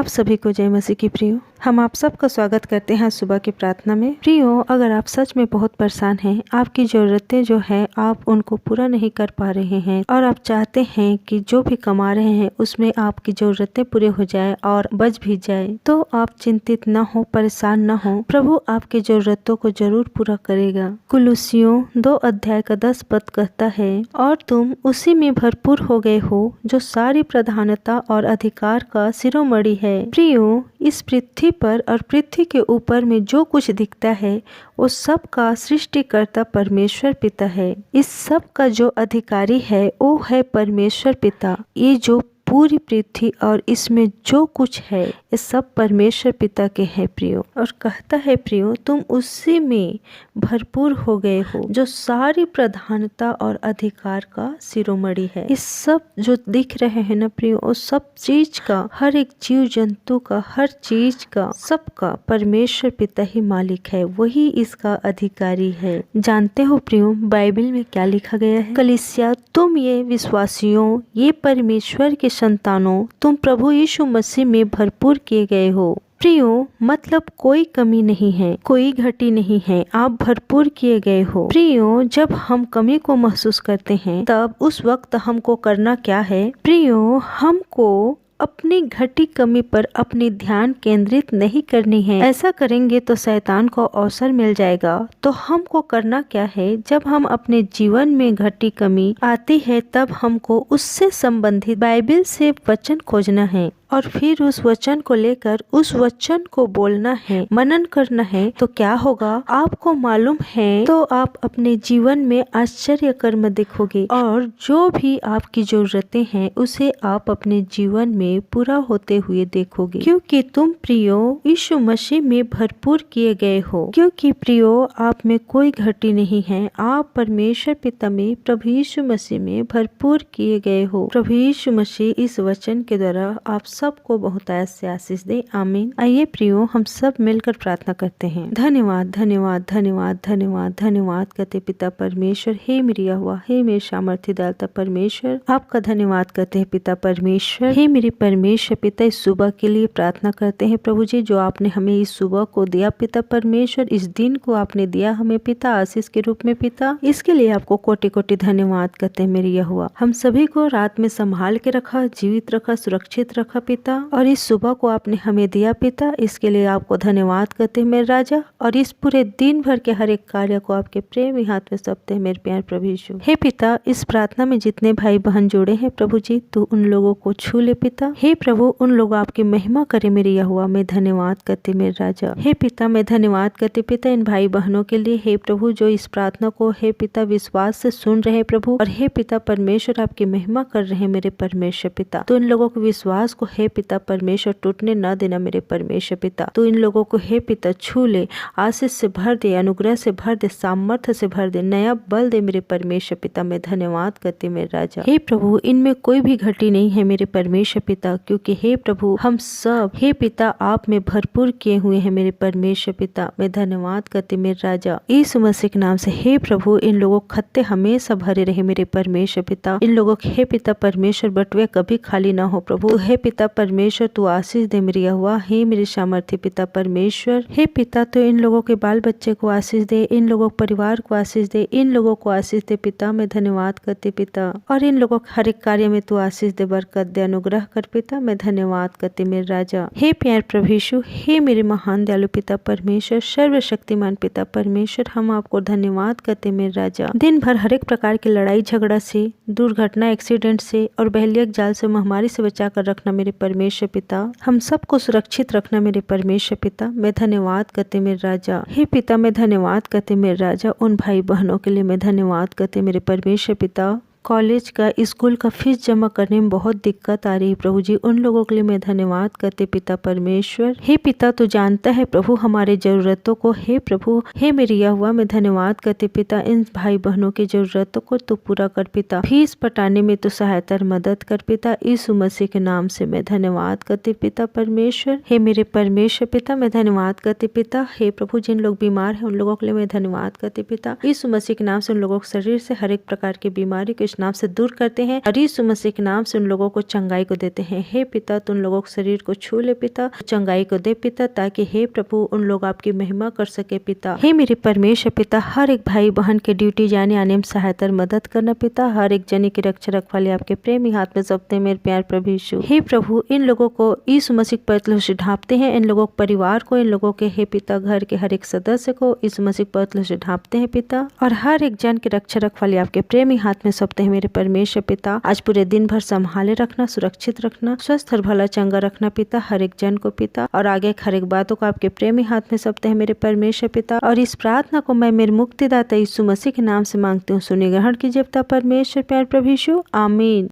आप सभी को जय मसीह की प्रियो। हम आप सबका स्वागत करते हैं सुबह की प्रार्थना में। प्रियो, अगर आप सच में बहुत परेशान हैं, आपकी ज़रूरतें जो है आप उनको पूरा नहीं कर पा रहे हैं और आप चाहते हैं कि जो भी कमा रहे हैं उसमें आपकी ज़रूरतें पूरे हो जाए और बच भी जाए, तो आप चिंतित न हो, परेशान न हो। प्रभु आपकी ज़रूरतों को जरूर पूरा करेगा। कुलुस्सियों 2 अध्याय का 10 पद कहता है, और तुम उसी में भरपूर हो गए हो जो सारी प्रधानता और अधिकार का शिरोमणि है। प्रियो, इस पृथ्वी पर और पृथ्वी के ऊपर में जो कुछ दिखता है वो सब का सृष्टिकर्ता परमेश्वर पिता है। इस सब का जो अधिकारी है वो है परमेश्वर पिता। ये जो पूरी पृथ्वी और इसमें जो कुछ है ये सब परमेश्वर पिता के हैं प्रियो। और कहता है प्रियो, तुम उसी में भरपूर हो गए हो जो सारी प्रधानता और अधिकार का शिरोमणि है। इस सब जो दिख रहे हैं ना प्रियो, वो सब चीज का, हर एक जीव जंतु का, हर चीज का, सबका परमेश्वर पिता ही मालिक है, वही इसका अधिकारी है। जानते हो प्रियो, बाइबल में क्या लिखा गया है? कलीसिया, तुम ये विश्वासियों, ये परमेश्वर के संतानों, तुम प्रभु यीशु मसीह में भरपूर किए गए हो। प्रियो, मतलब कोई कमी नहीं है, कोई घटी नहीं है, आप भरपूर किए गए हो। प्रियो, जब हम कमी को महसूस करते हैं तब उस वक्त हमको करना क्या है? प्रियो, हमको अपनी घटी कमी पर अपनी ध्यान केंद्रित नहीं करनी है। ऐसा करेंगे तो शैतान को अवसर मिल जाएगा। तो हमको करना क्या है? जब हम अपने जीवन में घटी कमी आती है तब हमको उससे संबंधित बाइबल से वचन खोजना है और फिर उस वचन को लेकर उस वचन को बोलना है, मनन करना है। तो क्या होगा आपको मालूम है? तो आप अपने जीवन में आश्चर्य कर्म देखोगे और जो भी आपकी जरूरतें हैं उसे आप अपने जीवन में पूरा होते हुए देखोगे, क्योंकि तुम प्रियो यीशु मसीह में भरपूर किए गए हो। क्योंकि प्रियो, आप में कोई घटी नहीं है, आप परमेश्वर पिता में प्रभु यीशु मसीह में भरपूर किए गए हो। प्रभु यीशु मसीह इस वचन के द्वारा आप सबको बहुत ऐसे आशीष दे। आमीन। आइए प्रियो, हम सब मिलकर प्रार्थना करते हैं। धन्यवाद धन्यवाद धन्यवाद धन्यवाद धन्यवाद करते पिता परमेश्वर। हे मेरी यहोवा, हे मेरे सामर्थ्य दाता परमेश्वर, आपका धन्यवाद करते हैं पिता परमेश्वर। हे मेरे परमेश्वर पिता, इस सुबह के लिए प्रार्थना करते हैं प्रभु जी, जो आपने हमें इस सुबह को दिया पिता परमेश्वर, इस दिन को आपने दिया हमें पिता आशीष के रूप में पिता, इसके लिए आपको कोटि कोटि धन्यवाद करते हैं मेरी यहोवा। हम सभी को रात में संभाल के रखा, जीवित रखा, सुरक्षित रखा पिता, और इस सुबह को आपने हमें दिया पिता, इसके लिए आपको धन्यवाद करते हैं मेरे राजा। और इस पूरे दिन भर के हर एक कार्य को आपके प्रेम हाथ में सौंपते हैं मेरे प्यारे प्रभु यीशु। हे पिता, इस प्रार्थना में जितने भाई बहन जुड़े हैं प्रभु जी, तू उन लोगों को छू ले पिता। हे प्रभु, उन लोग आपकी महिमा करे मेरी यहोवा। मैं धन्यवाद करते मेरे राजा। हे पिता, मैं धन्यवाद करते पिता इन भाई बहनों के लिए, हे प्रभु, जो इस प्रार्थना को हे पिता विश्वास से सुन रहे प्रभु, और हे पिता परमेश्वर आपकी महिमा कर रहे हैं मेरे परमेश्वर पिता। तो इन लोगों के विश्वास को हे पिता परमेश्वर टूटने न देना मेरे परमेश्वर पिता। तो इन लोगों को हे पिता छू ले, आशीष से भर दे, अनुग्रह से भर दे, सामर्थ्य से भर दे, नया बल दे मेरे परमेश्वर पिता। मैं धन्यवाद करती मेरे राजा। हे प्रभु, इनमें कोई भी घटी नहीं है मेरे परमेश्वर पिता, क्योंकि हे प्रभु हम सब हे पिता आप में भरपूर किए हुए हैं मेरे परमेश्वर पिता। मैं धन्यवाद करती मेरे राजा। यीशु मसीह के नाम से हे प्रभु, इन लोगों खत्ते हमेशा भरे रहे मेरे परमेश्वर पिता। इन लोगों के हे पिता परमेश्वर बटुए कभी खाली ना हो प्रभु। हे पिता परमेश्वर तू आशीष दे मेरी यहोवा। हे मेरे सामर्थ्य पिता परमेश्वर, हे पिता तो इन लोगों के बाल बच्चे को आशीष दे, इन लोगों के परिवार को आशीष दे, इन लोगों को आशीष दे पिता। मैं धन्यवाद करती पिता, और इन लोगों के हर एक कार्य में तू आशीष दे, बरकत दे, अनुग्रह कर पिता। मैं धन्यवाद करती मेरे राजा। हे प्यार प्रभु यीशु, हे मेरे महान दयालु पिता परमेश्वर, सर्वशक्तिमान पिता परमेश्वर, हम आपको धन्यवाद करते मेरे राजा। दिन भर हर एक प्रकार की लड़ाई झगड़ा से, दुर्घटना, एक्सीडेंट से और बहलियक जाल से, महामारी से बचा कर रखना मेरे परमेश्वर पिता। हम सबको सुरक्षित रखना मेरे परमेश्वर पिता। मैं धन्यवाद करते मेरे राजा। हे पिता, मैं धन्यवाद करते मेरे राजा। उन भाई बहनों के लिए मैं धन्यवाद करते मेरे परमेश्वर पिता। कॉलेज का, स्कूल का फीस जमा करने में बहुत दिक्कत आ रही है प्रभु जी, उन लोगों के लिए मैं धन्यवाद करते पिता परमेश्वर। हे पिता, तू जानता है प्रभु हमारे जरूरतों को। हे प्रभु, हे मेरी यहोवा, मैं धन्यवाद करते पिता इन भाई बहनों की जरूरतों को तू पूरा कर पिता। फीस पटाने में तू सहायता और मदद कर पिता। यीशु मसीह के नाम से मैं धन्यवाद करते पिता परमेश्वर। हे मेरे परमेश्वर पिता, मैं धन्यवाद करते पिता। हे प्रभु, जिन लोग बीमार है उन लोगों के लिए मैं धन्यवाद करते पिता। यीशु मसीह के नाम से उन लोगों के शरीर से हर एक प्रकार की बीमारी के इस नाम से दूर करते हैं और यीशु मसीह के नाम से उन लोगों को चंगाई को देते हैं। हे पिता, तुम लोगों के शरीर को छू ले पिता, चंगाई को दे पिता, ताकि हे प्रभु उन लोग आपकी महिमा कर सके पिता। हे मेरे परमेश्वर पिता, हर एक भाई बहन के ड्यूटी जाने आने में सहायता और मदद करना पिता। हर एक जने की रक्षा रखवाले आपके प्रेमी हाथ में सौंपते हैं मेरे प्यार प्रभु यीशु। हे प्रभु, इन लोगों को यीशु मसीह के पवित्र से ढांपते हैं, इन लोगों के परिवार को, इन लोगों के हे पिता घर के हर एक सदस्य को यीशु मसीह के पवित्र से ढांपते हैं पिता। और हर एक जन के रक्षा रखवाले आपके प्रेमी हाथ में सौंपते हैं मेरे परमेश्वर पिता। आज पूरे दिन भर संभाले रखना, सुरक्षित रखना, स्वस्थ और भला चंगा रखना पिता हर एक जन को पिता। और आगे हर एक बातों को आपके प्रेमी हाथ में सौंपते हैं मेरे परमेश्वर पिता। और इस प्रार्थना को मैं मेरे मुक्तिदाता यीशु मसीह के नाम से मांगती हूँ, सुनिए ग्रहण कीजिए पिता परमेश्वर प्यार प्रभु यीशु, आमीन।